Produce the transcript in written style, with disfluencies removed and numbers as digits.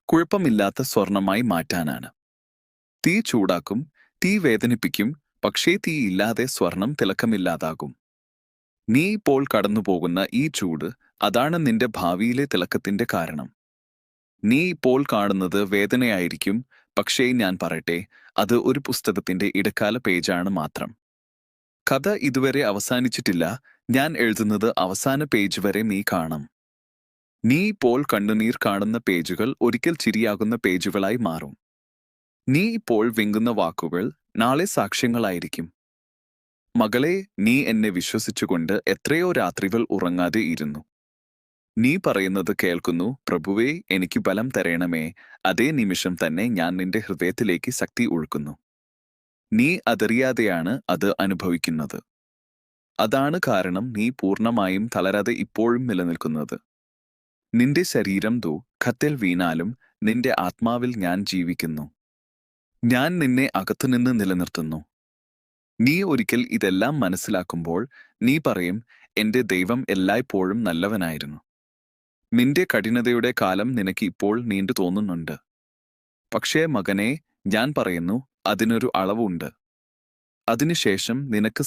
കുഴപ്പമില്ലാത്ത സ്വർണമായി മാറ്റാനാണ്. തീ ചൂടാക്കും, തീ വേദനിപ്പിക്കും, പക്ഷേ തീ ഇല്ലാതെ സ്വർണം തിളക്കമില്ലാതാകും. നീ ഇപ്പോൾ കടന്നുപോകുന്ന ഈ ചൂട്, അതാണ് നിന്റെ ഭാവിയിലെ തിളക്കത്തിന്റെ കാരണം. നീ ഇപ്പോൾ കാണുന്നത് വേദനയായിരിക്കും, പക്ഷേ ഞാൻ പറയട്ടെ, അത് ഒരു പുസ്തകത്തിന്റെ ഇടക്കാല പേജാണ് മാത്രം. കഥ ഇതുവരെ അവസാനിച്ചിട്ടില്ല. ഞാൻ എഴുതുന്നത് അവസാന പേജ് വരെ നീ കാണും. നീ ഇപ്പോൾ കണ്ണുനീർ കാണുന്ന പേജുകൾ ഒരിക്കൽ ചിരിയാകുന്ന പേജുകളായി മാറും. നീ ഇപ്പോൾ വിങ്ങുന്ന വാക്കുകൾ നാളെ സാക്ഷ്യങ്ങളായിരിക്കും. മകളെ, നീ എന്നെ വിശ്വസിച്ചുകൊണ്ട് എത്രയോ രാത്രികൾ ഉറങ്ങാതെ ഇരുന്നു. നീ പറയുന്നത് കേൾക്കുന്നു, പ്രഭുവേ, എനിക്ക് ബലം തരണമേ. അതേ നിമിഷം തന്നെ ഞാൻ നിന്റെ ഹൃദയത്തിലേക്ക് ശക്തി ഒഴുക്കുന്നു. നീ അതറിയാതെയാണ് അത് അനുഭവിക്കുന്നത്. അതാണ് കാരണം നീ പൂർണ്ണമായും തളരാതെ ഇപ്പോഴും നിലനിൽക്കുന്നത്. നിന്റെ ശരീരം ദുഃഖത്തിൽ വീണാലും നിന്റെ ആത്മാവിൽ ഞാൻ ജീവിക്കുന്നു. ഞാൻ നിന്നെ അകത്തുനിന്ന് നിലനിർത്തുന്നു. നീ ഒരിക്കൽ ഇതെല്ലാം മനസ്സിലാക്കുമ്പോൾ നീ പറയും, എന്റെ ദൈവം എല്ലായ്പ്പോഴും നല്ലവനായിരുന്നു. നിന്റെ കഠിനതയുടെ കാലം നിനക്ക് ഇപ്പോൾ നീണ്ടു തോന്നുന്നുണ്ട്. പക്ഷേ മകനെ, ഞാൻ പറയുന്നു, അതിനൊരു അളവുണ്ട്. അതിനുശേഷം നിനക്ക്